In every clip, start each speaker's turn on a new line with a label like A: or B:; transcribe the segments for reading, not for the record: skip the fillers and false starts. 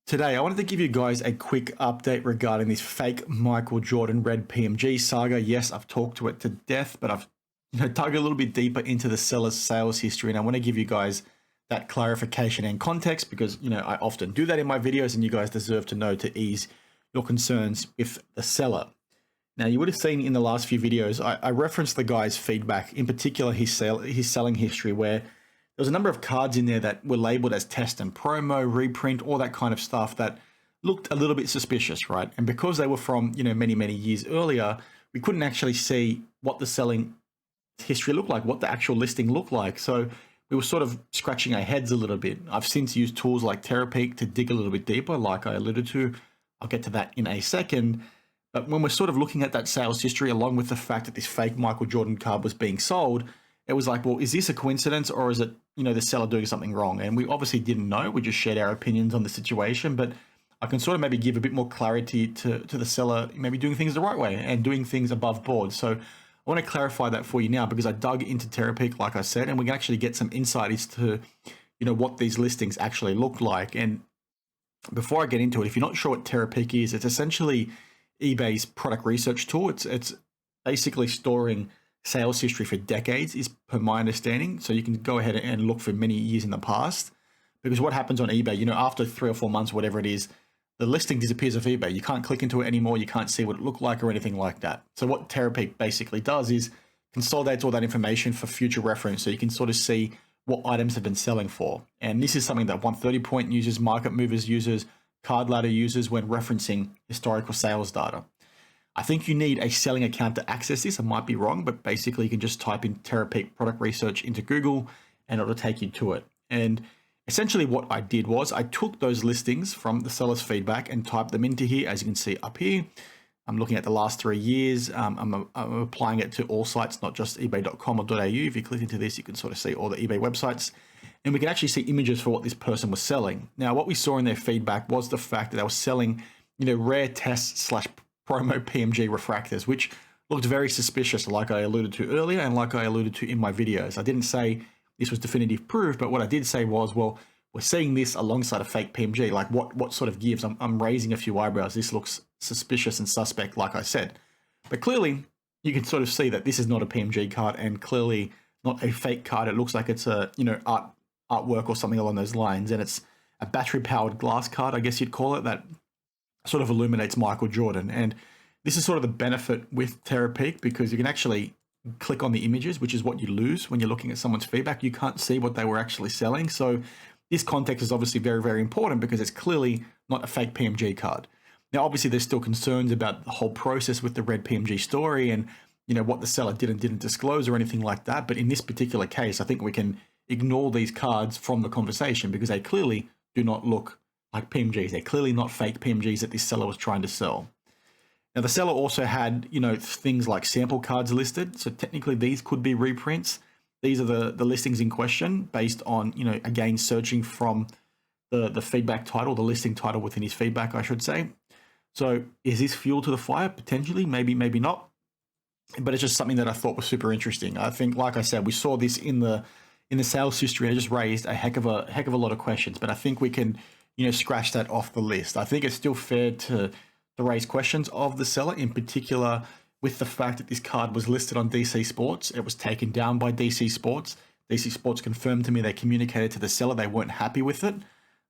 A: Today, I wanted to give you guys a quick update regarding this fake Michael Jordan red PMG saga. Yes, I've talked to it to death, but I've dug a little bit deeper into the seller's sales history, and I want to give you guys that clarification and context because, I often do that in my videos, and you guys deserve to know to ease your concerns with the seller. Now, you would have seen in the last few videos, I referenced the guy's feedback, in particular his selling history, where there was a number of cards in there that were labeled as test and promo, reprint, all that kind of stuff that looked a little bit suspicious, right? And because they were from, many, many years earlier, we couldn't actually see what the selling history looked like, what the actual listing looked like. So we were sort of scratching our heads a little bit. I've since used tools like Terapeak to dig a little bit deeper, like I alluded to. I'll get to that in a second. But when we're sort of looking at that sales history, along with the fact that this fake Michael Jordan card was being sold, it was like, well, is this a coincidence or is it, the seller doing something wrong? And we obviously didn't know. We just shared our opinions on the situation, but I can sort of maybe give a bit more clarity to the seller, maybe doing things the right way and doing things above board. So I want to clarify that for you now because I dug into Terapeak, like I said, and we can actually get some insight as to, what these listings actually look like. And before I get into it, if you're not sure what Terapeak is, it's essentially eBay's product research tool. It's basically storing sales history for decades, is per my understanding. So you can go ahead and look for many years in the past, because what happens on eBay, after 3 or 4 months, whatever it is, the listing disappears off eBay. You can't click into it anymore. You can't see what it looked like or anything like that. So what Terapeak basically does is consolidates all that information for future reference. So you can sort of see what items have been selling for. And this is something that 130 Point users, Market Movers users, Card Ladder users when referencing historical sales data. I think you need a selling account to access this. I might be wrong, but basically you can just type in Terapeak product research into Google and it'll take you to it. And essentially what I did was I took those listings from the seller's feedback and typed them into here. As you can see up here, I'm looking at the last 3 years. I'm applying it to all sites, not just ebay.com or .au. If you click into this, you can sort of see all the eBay websites. And we can actually see images for what this person was selling. Now, what we saw in their feedback was the fact that they were selling, rare test / promo PMG refractors, which looked very suspicious, like I alluded to earlier and like I alluded to in my videos. I didn't say this was definitive proof, but what I did say was, well, we're seeing this alongside a fake PMG. Like what sort of gives? I'm raising a few eyebrows. This looks suspicious and suspect, like I said. But clearly, you can sort of see that this is not a PMG card and clearly not a fake card. It looks like it's a, artwork or something along those lines. And it's a battery-powered glass card, I guess you'd call it, that sort of illuminates Michael Jordan. And this is sort of the benefit with Terapeak because you can actually click on the images, which is what you lose when you're looking at someone's feedback. You can't see what they were actually selling. So this context is obviously very, very important because it's clearly not a fake PMG card. Now, obviously, there's still concerns about the whole process with the red PMG story and, what the seller did and didn't disclose or anything like that. But in this particular case, I think we can ignore these cards from the conversation because they clearly do not look like PMGs. They're clearly not fake PMGs that this seller was trying to sell. Now, the seller also had, things like sample cards listed. So technically these could be reprints. These are the listings in question based on, again, searching from the feedback title, the listing title within his feedback, I should say. So is this fuel to the fire? Potentially, maybe not. But it's just something that I thought was super interesting. I think, like I said, we saw this in the sales history and it just raised a heck of a lot of questions. But I think we can, scratch that off the list. I think it's still fair to raise questions of the seller, in particular with the fact that this card was listed on DC Sports. It was taken down by DC Sports. DC Sports confirmed to me they communicated to the seller they weren't happy with it.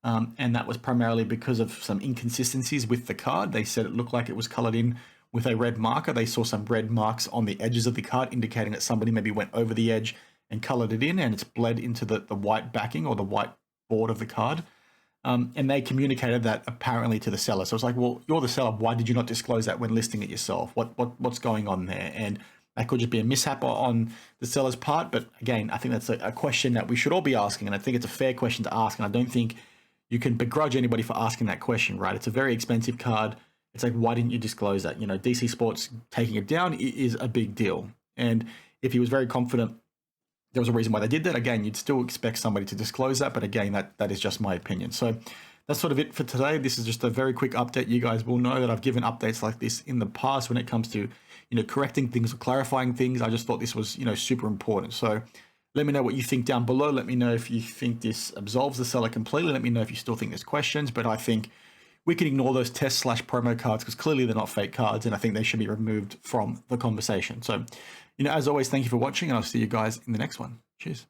A: And that was primarily because of some inconsistencies with the card. They said it looked like it was colored in with a red marker. They saw some red marks on the edges of the card, indicating that somebody maybe went over the edge and colored it in, and it's bled into the white backing or the white board of the card. And they communicated that apparently to the seller. So it's like, well, you're the seller. Why did you not disclose that when listing it yourself? What's going on there? And that could just be a mishap on the seller's part. But again, I think that's a question that we should all be asking. And I think it's a fair question to ask. And I don't think you can begrudge anybody for asking that question, right? It's a very expensive card. It's like, why didn't you disclose that? DC Sports taking it down is a big deal. And if he was very confident there was a reason why they did that, again, you'd still expect somebody to disclose that. But again, that is just my opinion. So that's sort of it for today. This is just a very quick update. You guys will know that I've given updates like this in the past when it comes to, correcting things or clarifying things. I just thought this was, super important. So let me know what you think down below. Let me know if you think this absolves the seller completely. Let me know if you still think there's questions. But I think we can ignore those test/promo cards because clearly they're not fake cards, and I think they should be removed from the conversation. So, as always, thank you for watching, and I'll see you guys in the next one. Cheers.